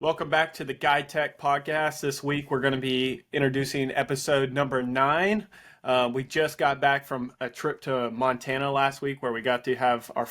Welcome back to the GuideTech Podcast. This week we're going to be introducing episode number 9. We just got back from a trip to Montana last week where we got to have our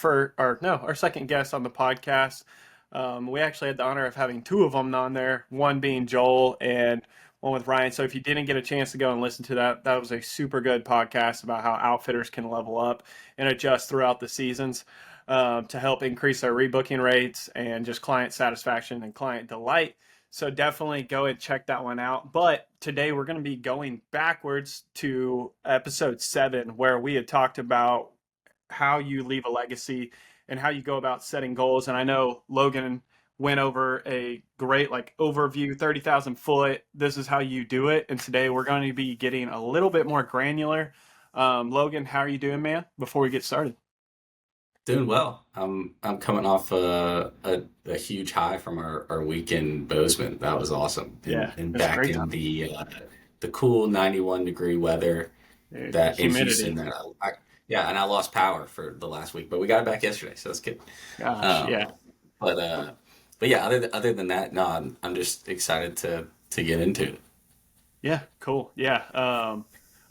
second guest on the podcast. We actually had the honor of having two of them on there, one being Joel and one with Ryan. So if you didn't get a chance to go and listen to that, that was a super good podcast about how outfitters can level up and adjust throughout the seasons. To help increase our rebooking rates and just client satisfaction and client delight. So definitely go and check that one out. But today we're going to be going backwards to episode 7, where we had talked about how you leave a legacy and how you go about setting goals. And I know Logan went over a great overview, 30,000 foot. This is how you do it. And today we're going to be getting a little bit more granular. Logan, how are you doing, man? Before we get started. Doing well. I'm coming off a huge high from our week in Bozeman. That was awesome. Yeah, And it's a back great in time. the cool 91-degree weather Dude, that in Houston humidity. yeah, and I lost power for the last week, but we got it back yesterday, so that's good. Gosh, Um, yeah. but yeah, other than that, no, I'm just excited to get into it. Yeah, cool. Yeah.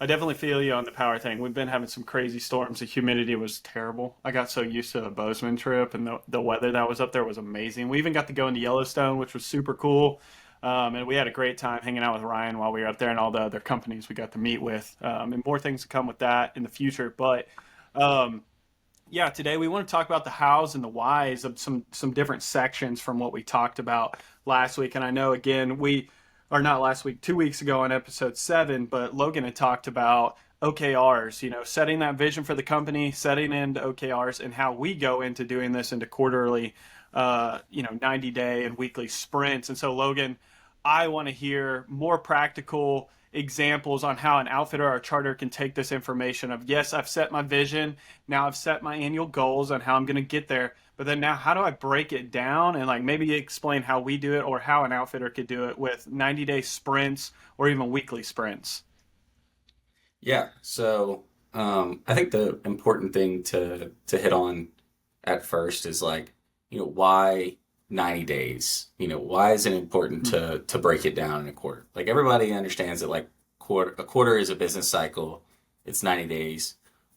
I definitely feel you on the power thing. We've been having some crazy storms. The humidity was terrible. I got so used to the Bozeman trip, and the weather that was up there was amazing. We even got to go into Yellowstone, which was super cool. And we had a great time hanging out with Ryan while we were up there and all the other companies we got to meet with. And more things to come with that in the future. But um, yeah, today we want to talk about the hows and the whys of some different sections from what we talked about last week. And I know again we or not last week, 2 weeks ago on episode 7, but Logan had talked about OKRs, setting that vision for the company, setting into OKRs, and how we go into doing this into quarterly, 90-day and weekly sprints. And so, Logan, I want to hear more practical examples on how an outfitter or charter can take this information of, yes, I've set my vision. Now I've set my annual goals on how I'm going to get there. But then now how do I break it down and maybe explain how we do it or how an outfitter could do it with 90-day sprints or even weekly sprints? Yeah, so I think the important thing to hit on at first is why 90 days? Why is it important Hmm. to break it down in a quarter? Like everybody understands that a quarter is a business cycle, it's 90 days.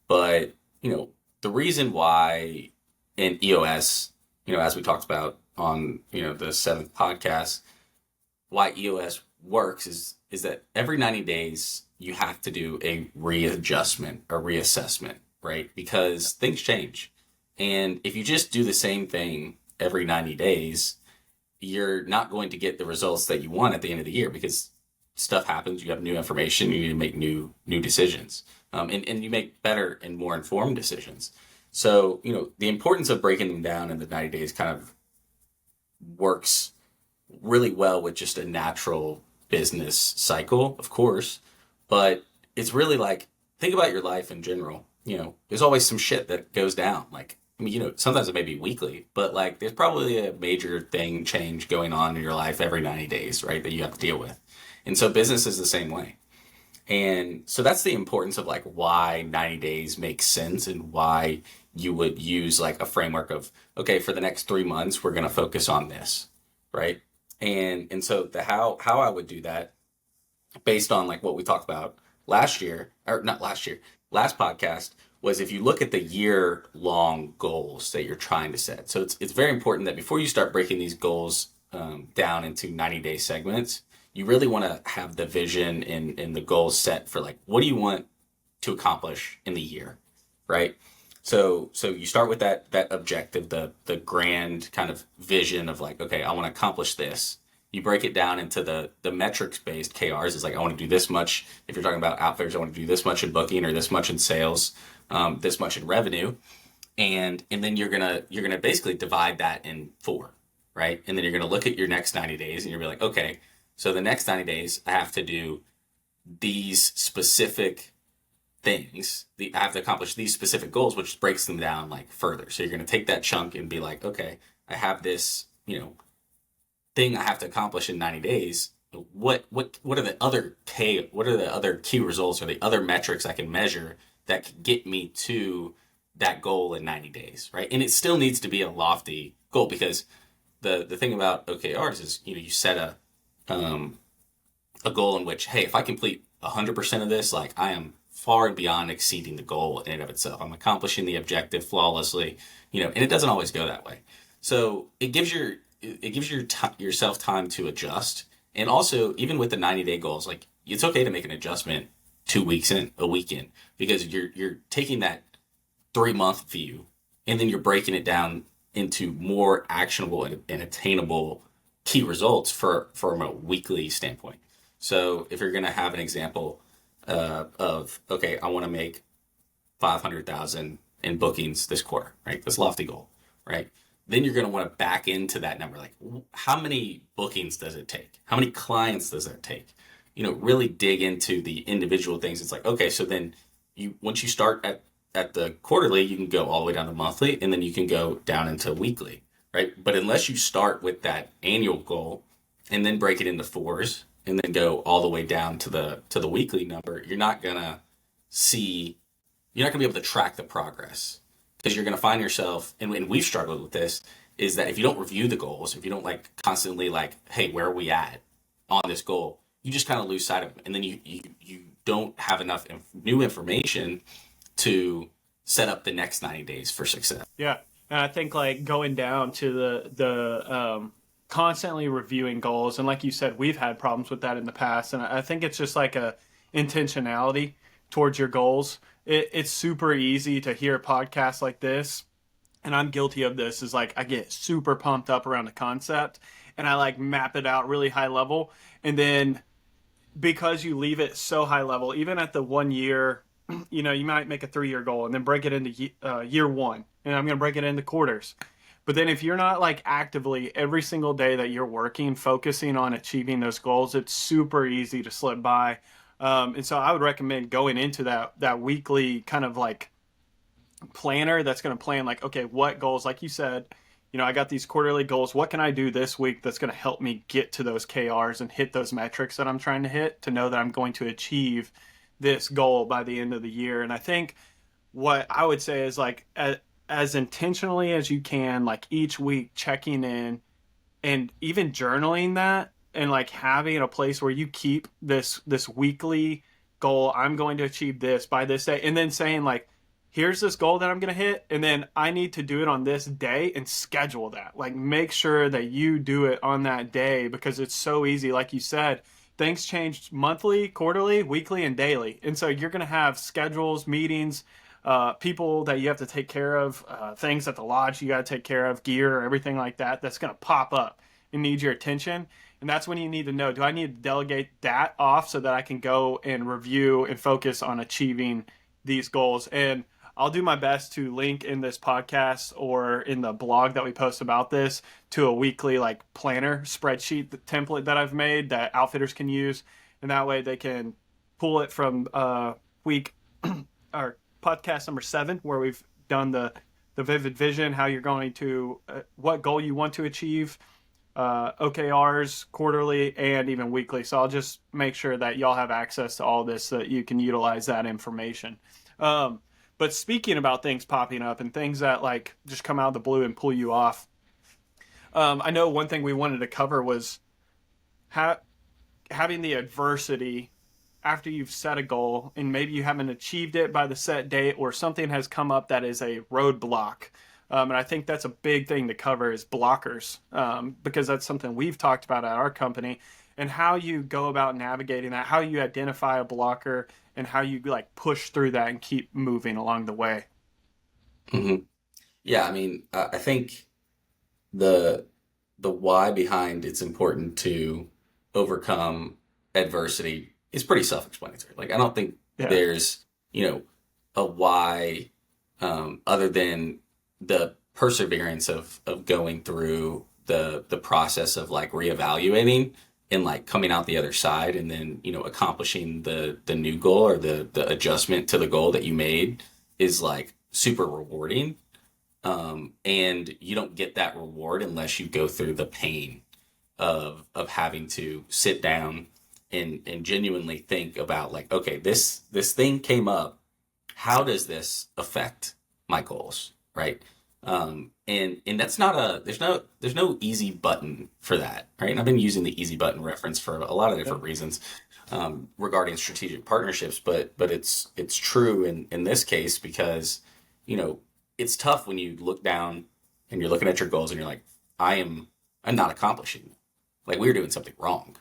But, the reason why in EOS, as we talked about on, the seventh podcast, why EOS works is that every 90 days you have to do a readjustment, a reassessment, right? Because things change. And if you just do the same thing every 90 days, you're not going to get the results that you want at the end of the year because stuff happens, you have new information, you need to make new decisions. And you make better and more informed decisions. So, the importance of breaking them down in the 90 days kind of works really well with just a natural business cycle, of course, but it's really think about your life in general. There's always some shit that goes down. Sometimes it may be weekly, but there's probably a major thing change going on in your life every 90 days, right? That you have to deal with. And so business is the same way. And so that's the importance of why 90 days makes sense and why you would use a framework of, okay, for the next 3 months, we're going to focus on this, right? And so the how I would do that based on what we talked about last year, or not last year, last podcast was if you look at the year long goals that you're trying to set. So it's very important that before you start breaking these goals down into 90-day segments, you really want to have the vision and the goals set for what do you want to accomplish in the year, right? So you start with that objective, the grand kind of vision of okay, I want to accomplish this. You break it down into the metrics based KRs is I want to do this much. If you're talking about outfitters, I want to do this much in booking or this much in sales, this much in revenue, and then you're gonna basically divide that in four, right? And then you're gonna look at your next 90 days and you're gonna be okay, so the next 90 days I have to do these specific things. I have to accomplish these specific goals, which breaks them down further. So you're gonna take that chunk and be okay, I have this, thing I have to accomplish in 90 days. What are the other key results or the other metrics I can measure that can get me to that goal in 90 days, right? And it still needs to be a lofty goal because the thing about OKRs is, you set a goal in which, hey, if I complete 100% of this, like I am far and beyond exceeding the goal in and of itself. I'm accomplishing the objective flawlessly, and it doesn't always go that way. So yourself time to adjust. And also, even with the 90-day goals, like it's okay to make an adjustment 2 weeks in, a week in, because you're taking that 3-month view and then you're breaking it down into more actionable and attainable key results from a weekly standpoint. So if you're going to have an example of, okay, I want to make 500,000 in bookings this quarter, right? This lofty goal, right? Then you're going to want to back into that number. Like, how many bookings does it take? How many clients does it take? Really dig into the individual things. It's like, okay, so then once you start at the quarterly, you can go all the way down to monthly, and then you can go down into weekly, right? But unless you start with that annual goal and then break it into 4s and then go all the way down to the weekly number, you're not going to be able to track the progress, because you're going to find yourself, and we've struggled with this, is that if you don't review the goals, if you don't constantly hey, where are we at on this goal, you just kind of lose sight of them. And then you don't have enough new information to set up the next 90 days for success. Yeah. And I think going down to the constantly reviewing goals. And like you said, we've had problems with that in the past. And I think it's just a intentionality towards your goals. It's super easy to hear a podcast like this, and I'm guilty of this, is I get super pumped up around a concept and I map it out really high level. And then because you leave it so high level, even at the 1 year, you might make a 3-year goal and then break it into year 1. And I'm going to break it into quarters. But then if you're not actively every single day that you're working, focusing on achieving those goals, it's super easy to slip by. And so I would recommend going into that weekly kind of planner that's going to plan okay, what goals, like you said, I got these quarterly goals. What can I do this week that's going to help me get to those KRs and hit those metrics that I'm trying to hit, to know that I'm going to achieve this goal by the end of the year? And I think what I would say is as intentionally as you can, each week checking in and even journaling that, and having a place where you keep this weekly goal. I'm going to achieve this by this day, and then saying here's this goal that I'm going to hit, and then I need to do it on this day, and schedule that. Make sure that you do it on that day, because it's so easy. Like you said, things change monthly, quarterly, weekly, and daily. And so you're going to have schedules, meetings, people that you have to take care of, things at the lodge you got to take care of, gear, everything like that, that's going to pop up and need your attention. And that's when you need to know, do I need to delegate that off so that I can go and review and focus on achieving these goals? And I'll do my best to link in this podcast or in the blog that we post about this to a weekly planner spreadsheet, the template that I've made that outfitters can use. And that way they can pull it from week or podcast number 7, where we've done the vivid vision, how you're going to, what goal you want to achieve, OKRs, quarterly, and even weekly. So I'll just make sure that y'all have access to all this so that you can utilize that information. But speaking about things popping up and things that just come out of the blue and pull you off, I know one thing we wanted to cover was having the adversity after you've set a goal and maybe you haven't achieved it by the set date, or something has come up that is a roadblock. And I think that's a big thing to cover, is blockers, because that's something we've talked about at our company, and how you go about navigating that, how you identify a blocker, and how you push through that and keep moving along the way. Mm-hmm. Yeah, I mean, I think the why behind it's important to overcome adversity is pretty self-explanatory. I don't think there's a why other than the perseverance of going through the process of reevaluating and coming out the other side, and then accomplishing the new goal or the adjustment to the goal that you made is super rewarding. And you don't get that reward unless you go through the pain of having to sit down and genuinely think about okay, this thing came up. How does this affect my goals? Right? And that's not there's no easy button for that, right? And I've been using the easy button reference for a lot of different reasons regarding strategic partnerships, but it's true in this case because it's tough when you look down and you're looking at your goals and you're like, I'm not accomplishing them. Like we're doing something wrong.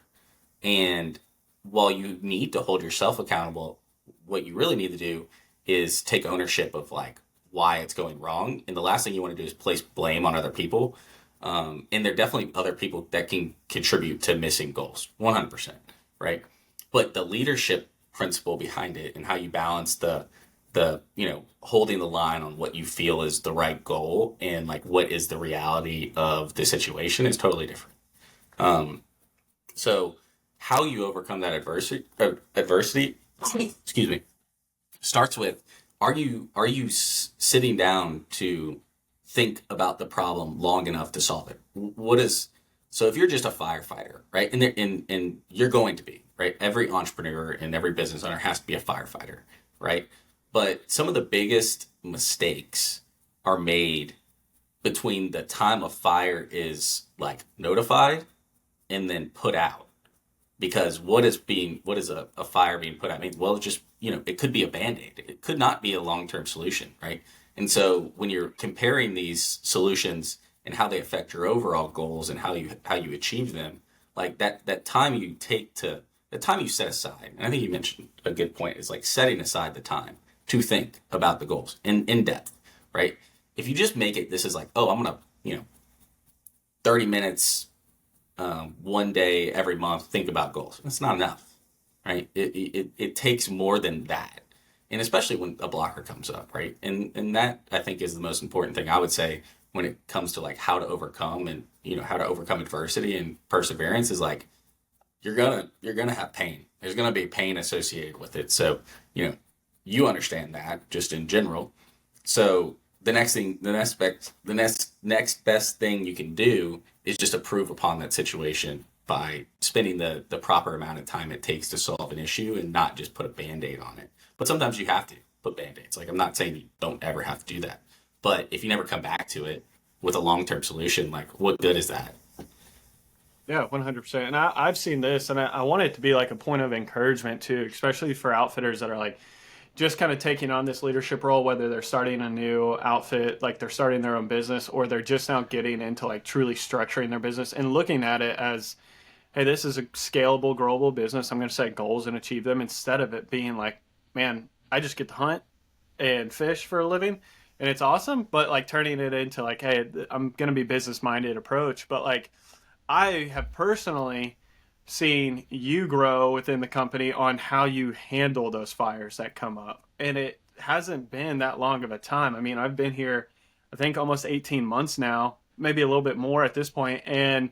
And while you need to hold yourself accountable, what you really need to do is take ownership of like why it's going wrong. And the last thing you want to do is place blame on other people. And there are definitely other people that can contribute to missing goals, 100%, right? But the leadership principle behind it and how you balance the holding the line on what you feel is the right goal and like what is the reality of the situation is totally different. So how you overcome that adversity, excuse me, starts with, are you sitting down to think about the problem long enough to solve it? So if you're just a firefighter, right? And you're going to be, right? Every entrepreneur and every business owner has to be a firefighter, right? But some of the biggest mistakes are made between the time a fire is like notified and then put out. Because what is a fire being put out? I mean, well, just, it could be a Band-Aid. It could not be a long-term solution, right? And so when you're comparing these solutions and how they affect your overall goals and how you achieve them, like that time you take to the time you set aside, and I think you mentioned a good point, is like setting aside the time to think about the goals in depth, right? If you just make it, this is like, oh, I'm gonna, 30 minutes, one day every month, think about goals. That's not enough, right? It takes more than that, and especially when a blocker comes up, right? And that I think is the most important thing I would say when it comes to like how to overcome and how to overcome adversity and perseverance is like you're gonna have pain. There's gonna be pain associated with it. So you understand that just in general. So the next best thing you can do is just improve upon that situation by spending the proper amount of time it takes to solve an issue and not just put a Band-Aid on it. But sometimes you have to put Band-Aids. Like I'm not saying you don't ever have to do that. But if you never come back to it with a long-term solution, like what good is that? Yeah, 100%. And I've seen this, and I want it to be like a point of encouragement too, especially for outfitters that are like just kind of taking on this leadership role, whether they're starting a new outfit, like they're starting their own business, or they're just now getting into like truly structuring their business and looking at it as, hey, this is a scalable, growable business. I'm going to set goals and achieve them instead of it being like, man, I just get to hunt and fish for a living and it's awesome. But like turning it into like, hey, I'm going to be business minded approach. But like, I have personally seen you grow within the company on how you handle those fires that come up. And it hasn't been that long of a time. I mean, I've been here, I think almost 18 months now, maybe a little bit more at this point, and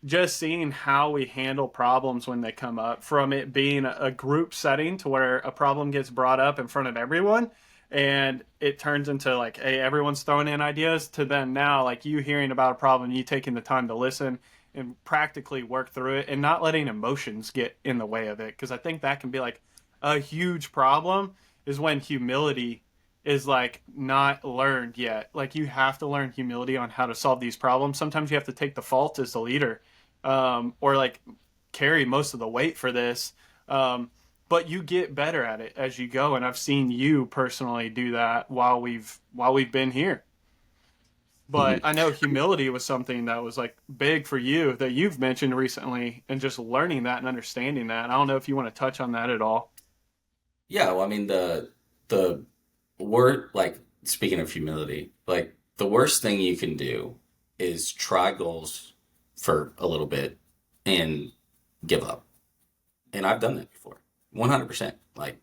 just seeing how we handle problems when they come up, from it being a group setting to where a problem gets brought up in front of everyone and it turns into like, hey, everyone's throwing in ideas, to then now like you hearing about a problem, you taking the time to listen and practically work through it and not letting emotions get in the way of it. Because I think that can be like a huge problem, is when humility is like not learned yet. Like you have to learn humility on how to solve these problems. Sometimes you have to take the fault as the leader, or like carry most of the weight for this. But you get better at it as you go, and I've seen you personally do that while we've been here. But I know humility was something that was like big for you that you've mentioned recently, and just learning that and understanding that. I don't know if you want to touch on that at all. Yeah, well, I mean the word, like speaking of humility, like the worst thing you can do is try goals for a little bit and give up. And I've done that before. 100%. Like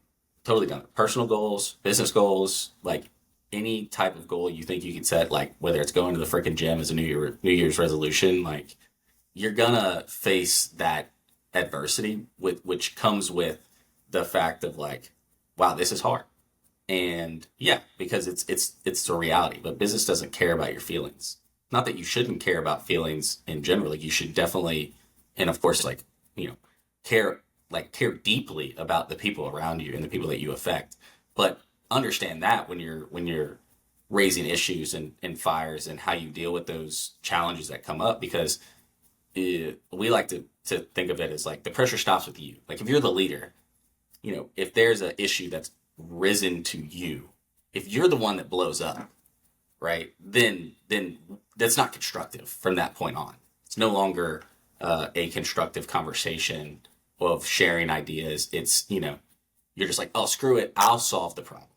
totally done it. Personal goals, business goals, like any type of goal you think you can set, like whether it's going to the freaking gym as a New Year's resolution, like you're gonna face that adversity which comes with the fact of like, wow, this is hard. And yeah, because it's the reality, but business doesn't care about your feelings. Not that you shouldn't care about feelings in general. Like you should definitely, and of course, like, care, care deeply about the people around you and the people that you affect. But understand that when you're raising issues and fires and how you deal with those challenges that come up, because we like to think of it as like the pressure stops with you. Like if you're the leader, if there's an issue that's risen to you, if you're the one that blows up, right, then that's not constructive from that point on. It's no longer a constructive conversation of sharing ideas. It's, you're just like, oh, screw it, I'll solve the problem.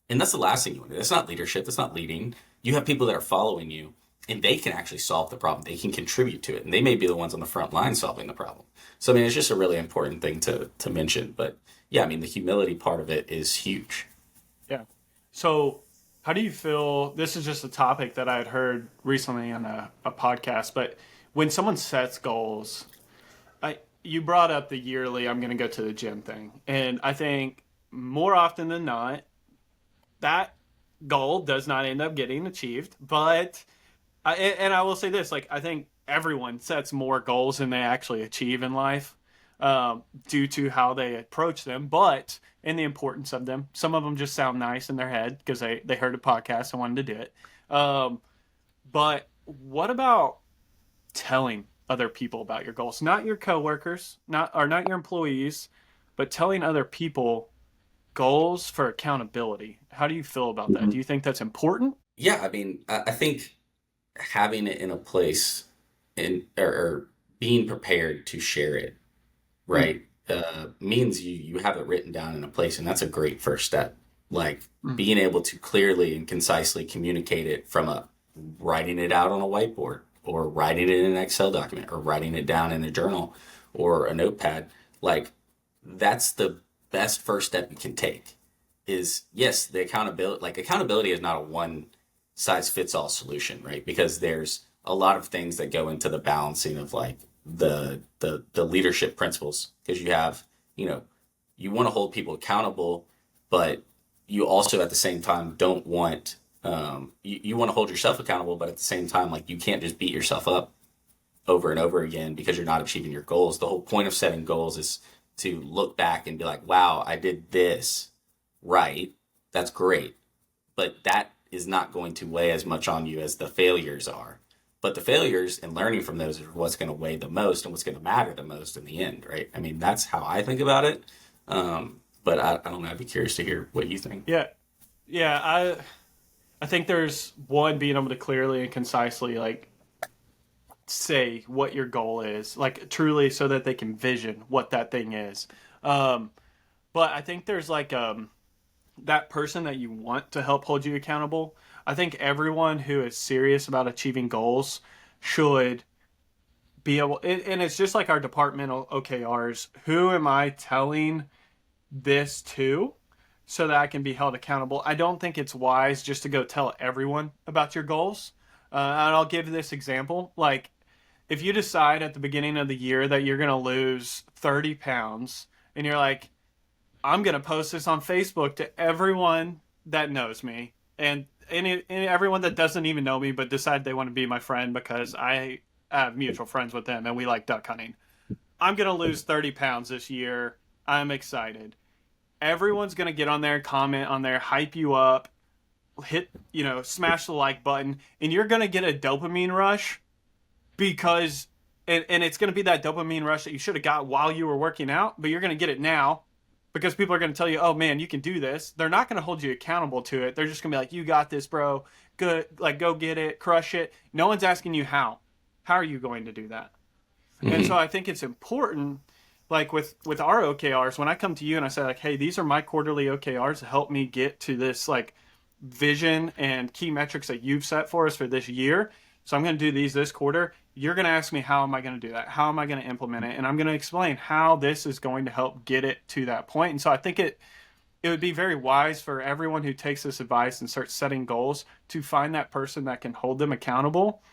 And that's the last thing you want to do. That's not leadership. That's not leading. You have people that are following you, and they can actually solve the problem. They can contribute to it, and they may be the ones on the front line solving the problem. So, I mean, it's just a really important thing to mention. But yeah, I mean, the humility part of it is huge. Yeah. So how do you feel? This is just a topic that I had heard recently on a podcast, but when someone sets goals, you brought up the yearly, I'm going to go to the gym thing. And I think more often than not, that goal does not end up getting achieved. But, I will say this, like, I think everyone sets more goals than they actually achieve in life, due to how they approach them, but and the importance of them. Some of them just sound nice in their head because they heard a podcast and wanted to do it. But what about telling other people about your goals? Not your coworkers, not your employees, but telling other people goals for accountability. How do you feel about that? Do you think that's important? Yeah, I mean, I think having it in a place or being prepared to share it, right, means you have it written down in a place, and that's a great first step. Like being able to clearly and concisely communicate it from writing it out on a whiteboard, or writing it in an Excel document, or writing it down in a journal or a notepad. Like that's the best first step you can take. Is yes, the accountability. Like accountability is not a one size fits all solution, right? Because there's a lot of things that go into the balancing of like the leadership principles, because you have, you want to hold people accountable, but you also at the same time don't want, you want to hold yourself accountable, but at the same time, like you can't just beat yourself up over and over again because you're not achieving your goals. The whole point of setting goals is to look back and be like, wow, I did this right. That's great. But that is not going to weigh as much on you as the failures are. But the failures and learning from those is what's going to weigh the most and what's going to matter the most in the end, right? I mean, that's how I think about it. But I don't know. I'd be curious to hear what you think. Yeah. Yeah. I think there's one, being able to clearly and concisely, like, say what your goal is, like truly, so that they can vision what that thing is. But I think there's like, that person that you want to help hold you accountable. I think everyone who is serious about achieving goals should be able, and it's just like our departmental OKRs. Who am I telling this to so that I can be held accountable? I don't think it's wise just to go tell everyone about your goals. And I'll give this example. Like, if you decide at the beginning of the year that you're going to lose 30 pounds, and you're like, I'm going to post this on Facebook to everyone that knows me, and everyone that doesn't even know me but decide they want to be my friend because I have mutual friends with them and we like duck hunting. I'm going to lose 30 pounds this year. I'm excited. Everyone's going to get on there, comment on there, hype you up, hit, smash the like button, and you're going to get a dopamine rush because, and it's going to be that dopamine rush that you should have got while you were working out, but you're going to get it now because people are going to tell you, oh man, you can do this. They're not going to hold you accountable to it. They're just going to be like, you got this, bro. Good. Like, go get it, crush it. No one's asking you how. How are you going to do that? Mm-hmm. And so I think it's important, like with our OKRs, when I come to you and I say like, hey, these are my quarterly OKRs to help me get to this like vision and key metrics that you've set for us for this year. So I'm going to do these this quarter. You're going to ask me, how am I going to do that? How am I going to implement it? And I'm going to explain how this is going to help get it to that point. And so I think it would be very wise for everyone who takes this advice and starts setting goals to find that person that can hold them accountable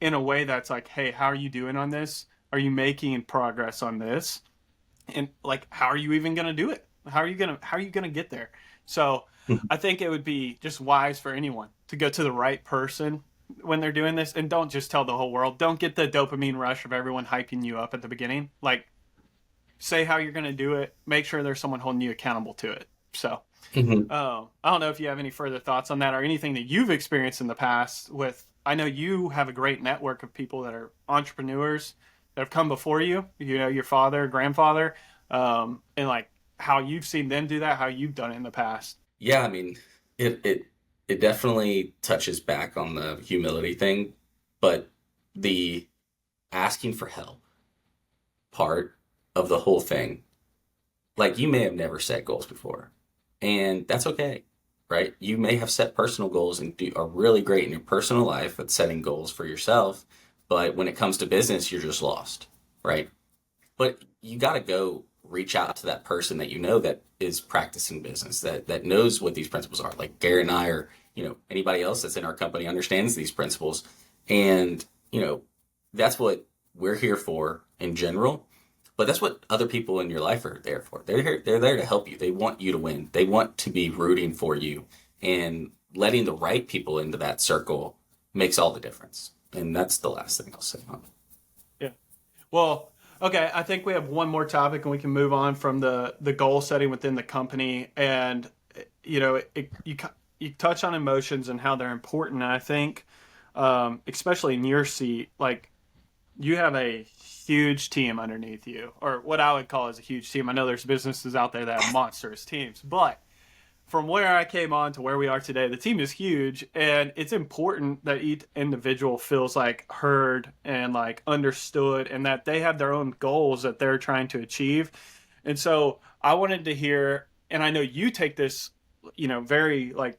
in a way that's like, hey, how are you doing on this? Are you making progress on this? And like, how are you even going to do it? How are you going to get there? So I think it would be just wise for anyone to go to the right person when they're doing this, and don't just tell the whole world. Don't get the dopamine rush of everyone hyping you up at the beginning. Like, say how you're going to do it. Make sure there's someone holding you accountable to it. So Mhm. I don't know if you have any further thoughts on that or anything that you've experienced in the past with, I know you have a great network of people that are entrepreneurs that have come before you, you know, your father, grandfather, and like how you've seen them do that, how you've done it in the past. Yeah, I mean, it definitely touches back on the humility thing, but the asking for help part of the whole thing, like you may have never set goals before, and that's okay, right? You may have set personal goals and are really great in your personal life at setting goals for yourself, but when it comes to business, you're just lost, right? But you got to go reach out to that person that you know that is practicing business, that knows what these principles are. Like Garrett and I, or anybody else that's in our company understands these principles, and that's what we're here for in general. But that's what other people in your life are there for. They're here, they're there to help you. They want you to win. They want to be rooting for you, and letting the right people into that circle makes all the difference. And that's the last thing I'll say on it. Yeah. Well, okay, I think we have one more topic and we can move on from the goal setting within the company. And you touch on emotions and how they're important. And I think, especially in your seat, like you have a huge team underneath you, or what I would call as a huge team. I know there's businesses out there that have monstrous teams, but from where I came on to where we are today, the team is huge, and it's important that each individual feels like heard and like understood, and that they have their own goals that they're trying to achieve. And so I wanted to hear, and I know you take this, very like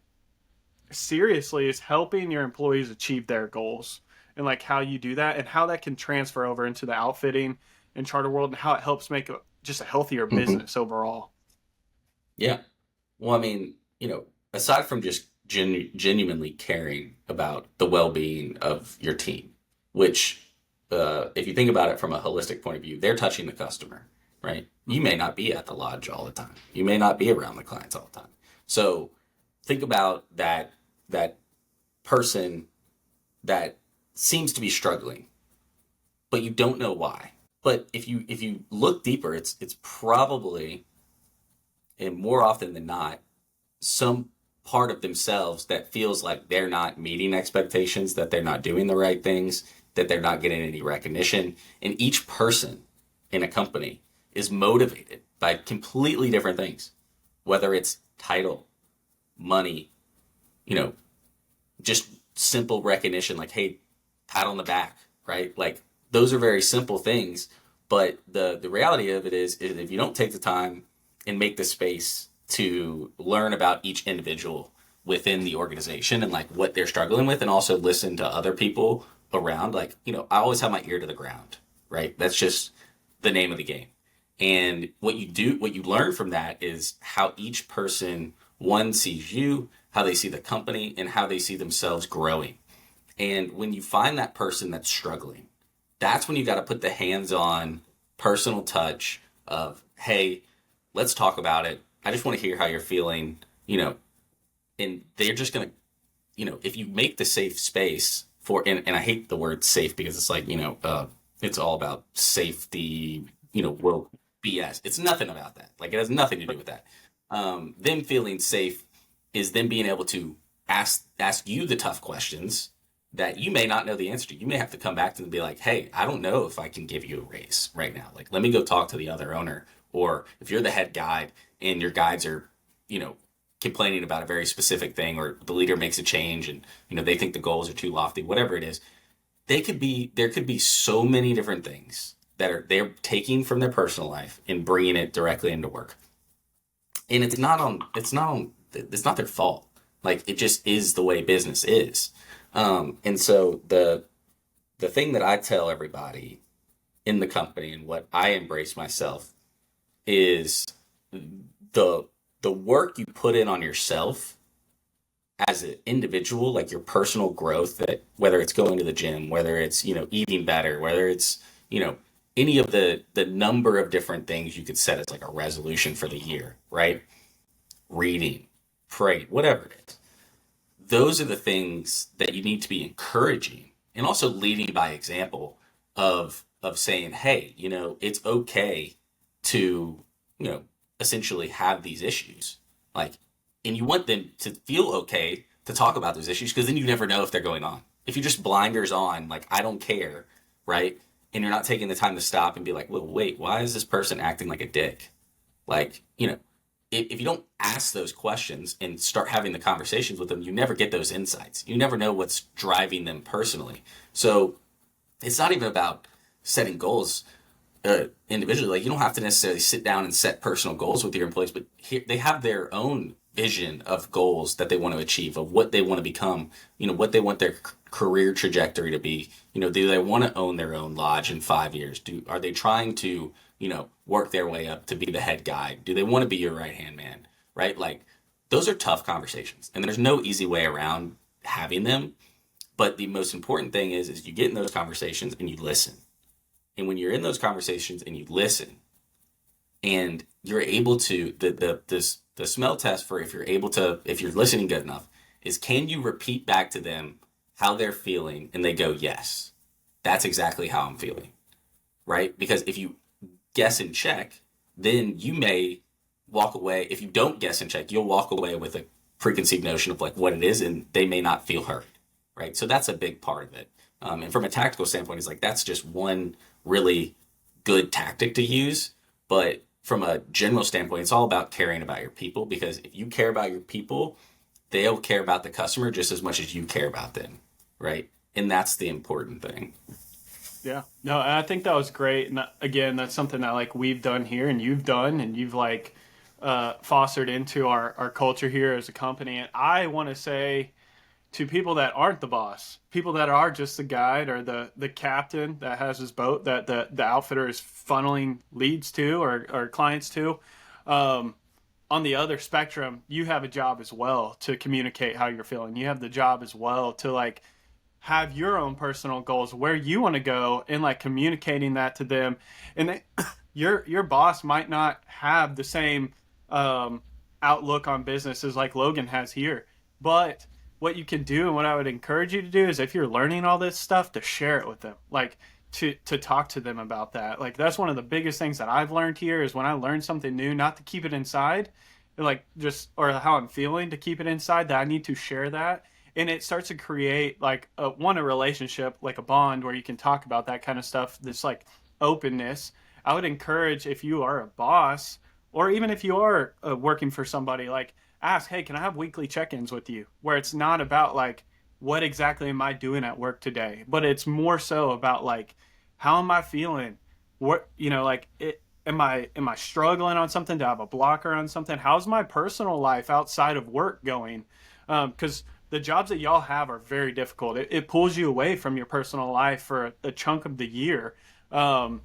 seriously, is helping your employees achieve their goals, and like how you do that and how that can transfer over into the outfitting and charter world, and how it helps make just a healthier Mhm. business overall. Yeah. Well, I mean, aside from just genuinely caring about the well-being of your team, which, if you think about it from a holistic point of view, they're touching the customer, right? You may not be at the lodge all the time. You may not be around the clients all the time. So think about that person that seems to be struggling, but you don't know why. But if you look deeper, it's probably, and more often than not, some part of themselves that feels like they're not meeting expectations, that they're not doing the right things, that they're not getting any recognition. And each person in a company is motivated by completely different things, whether it's title, money, you know, just simple recognition, like, hey, pat on the back, right? Like those are very simple things. But the reality of it is if you don't take the time and make the space to learn about each individual within the organization and like what they're struggling with, and also listen to other people around, like, I always have my ear to the ground, right? That's just the name of the game. And what you learn from that is how each person, one, sees you, how they see the company, and how they see themselves growing. And when you find that person that's struggling, that's when you got to put the hands-on personal touch of, hey, let's talk about it. I just want to hear how you're feeling, and they're just going to, if you make the safe space for, and I hate the word safe because it's like, it's all about safety, world BS. It's nothing about that. Like it has nothing to do with that. Them feeling safe is them being able to ask you the tough questions that you may not know the answer to. You may have to come back to them and be like, hey, I don't know if I can give you a raise right now. Like, let me go talk to the other owner. Or if you're the head guide and your guides are, complaining about a very specific thing, or the leader makes a change and, they think the goals are too lofty, whatever it is, there could be so many different things that they're taking from their personal life and bringing it directly into work. And it's not their fault. Like it just is the way business is. And so the thing that I tell everybody in the company, and what I embrace myself, is the work you put in on yourself as an individual, like your personal growth, that whether it's going to the gym, whether it's, eating better, whether it's, any of the number of different things you could set as like a resolution for the year, right? Reading, pray, whatever it is. Those are the things that you need to be encouraging, and also leading by example of saying, hey, it's okay to, essentially have these issues. Like, and you want them to feel okay to talk about those issues because then you never know if they're going on. If you just blinders on, like, I don't care, right? And you're not taking the time to stop and be like, well, wait, why is this person acting like a dick? Like, if you don't ask those questions and start having the conversations with them, you never get those insights. You never know what's driving them personally. So it's not even about setting goals individually. Like, you don't have to necessarily sit down and set personal goals with your employees, but they have their own vision of goals that they want to achieve, of what they want to become, what they want their career trajectory to be. Do they want to own their own lodge in 5 years? Are they trying to, work their way up to be the head guy? Do they want to be your right-hand man, right? Like, those are tough conversations, and there's no easy way around having them. But the most important thing is you get in those conversations and you listen. And when you're in those conversations and you listen, and you're able to, the smell test for if you're listening good enough is, can you repeat back to them how they're feeling and they go, yes, that's exactly how I'm feeling, right? Because if you guess and check, then you may walk away. If you don't guess and check, you'll walk away with a preconceived notion of like what it is, and they may not feel heard, right? So that's a big part of it. And from a tactical standpoint, it's like, that's just one really good tactic to use. But from a general standpoint, it's all about caring about your people, because if you care about your people, they'll care about the customer just as much as you care about them, right? And that's the important thing. Yeah. No, I think that was great. And again, that's something that like we've done here and you've done and you've like fostered into our culture here as a company. And I want to say to people that aren't the boss, people that are just the guide or the captain that has his boat that the outfitter is funneling leads to or clients to, on the other spectrum, you have a job as well to communicate how you're feeling. You have the job as well to like have your own personal goals, where you want to go, and like communicating that to them. And your boss might not have the same outlook on business as like Logan has here, but what you can do and what I would encourage you to do is, if you're learning all this stuff, to share it with them, like to talk to them about that. Like, that's one of the biggest things that I've learned here is when I learn something new, not to keep it inside, like just, or how I'm feeling, to keep it inside, that I need to share that. And it starts to create like a relationship, like a bond where you can talk about that kind of stuff. This like openness. I would encourage, if you are a boss, or even if you are working for somebody, like ask, hey, can I have weekly check-ins with you? Where it's not about like, what exactly am I doing at work today? But it's more so about like, how am I feeling? What, like am I struggling on something? Do I have a blocker on something? How's my personal life outside of work going? Because the jobs that y'all have are very difficult. It pulls you away from your personal life for a chunk of the year. And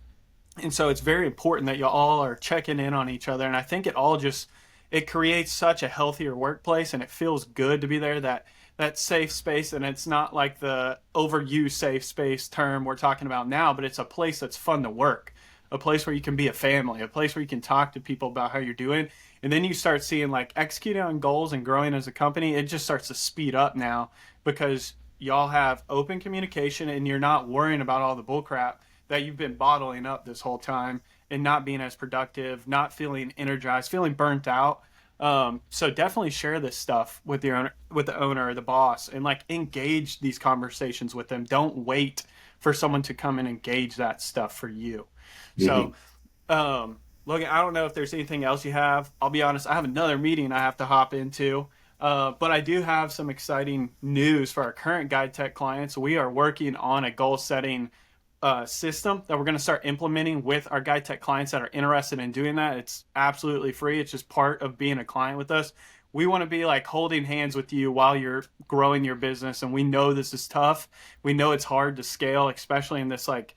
so it's very important that y'all all are checking in on each other. And I think it creates such a healthier workplace, and it feels good to be there, that safe space. And it's not like the overused safe space term we're talking about now, but it's a place that's fun to work, a place where you can be a family, a place where you can talk to people about how you're doing. And then you start seeing like executing on goals and growing as a company. It just starts to speed up now because y'all have open communication and you're not worrying about all the bullcrap that you've been bottling up this whole time and not being as productive, not feeling energized, feeling burnt out. So definitely share this stuff with the owner or the boss, and like engage these conversations with them. Don't wait for someone to come and engage that stuff for you. Mm-hmm. So, Logan, I don't know if there's anything else you have. I'll be honest, I have another meeting I have to hop into. But I do have some exciting news for our current GuideTech clients. We are working on a goal setting system that we're going to start implementing with our GuideTech clients that are interested in doing that. It's absolutely free. It's just part of being a client with us. We want to be like holding hands with you while you're growing your business. And we know this is tough. We know it's hard to scale, especially in this like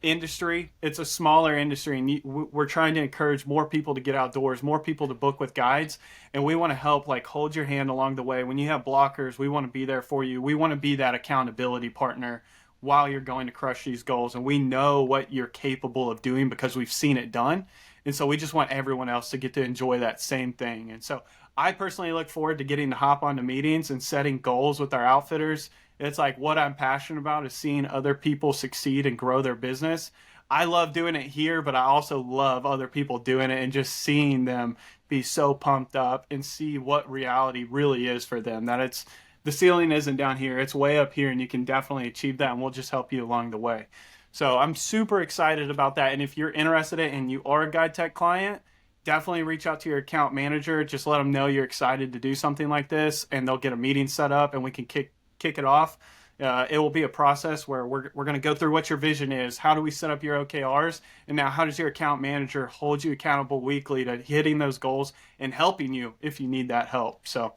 industry. It's a smaller industry, and we're trying to encourage more people to get outdoors, more people to book with guides, and we want to help like hold your hand along the way. When you have blockers, we want to be there for you. We want to be that accountability partner while you're going to crush these goals, and we know what you're capable of doing because we've seen it done. And so we just want everyone else to get to enjoy that same thing. And so I personally look forward to getting to hop onto meetings and setting goals with our outfitters. It's like what I'm passionate about is seeing other people succeed and grow their business. I love doing it here, but I also love other people doing it and just seeing them be so pumped up and see what reality really is for them. That it's the ceiling isn't down here, it's way up here, and you can definitely achieve that, and we'll just help you along the way. So I'm super excited about that. And if you're interested in and you are a GuideTech client, definitely reach out to your account manager. Just let them know you're excited to do something like this, and they'll get a meeting set up, and we can kick it off. It will be a process where we're going to go through what your vision is. How do we set up your OKRs? And now how does your account manager hold you accountable weekly to hitting those goals and helping you if you need that help? So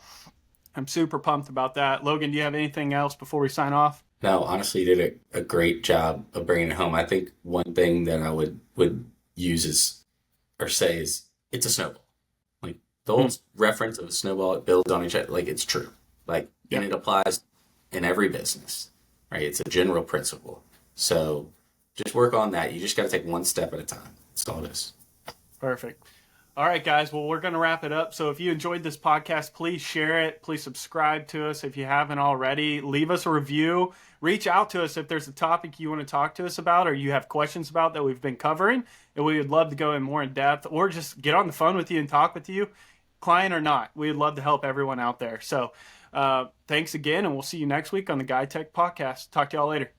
I'm super pumped about that. Logan, do you have anything else before we sign off? No, honestly, you did a great job of bringing it home. I think one thing that I would use is, or say is, it's a snowball. Like the old reference of a snowball, it builds on each other. Like it's true. Like, and it applies in every business, right? It's a general principle. So just work on that. You just got to take one step at a time. That's all it is. Perfect. All right, guys. Well, we're going to wrap it up. So if you enjoyed this podcast, please share it. Please subscribe to us if you haven't already. Leave us a review. Reach out to us if there's a topic you want to talk to us about or you have questions about that we've been covering. And we would love to go in more in depth or just get on the phone with you and talk with you, client or not. We'd love to help everyone out there. So thanks again, and we'll see you next week on the GuideTech Podcast. Talk to y'all later.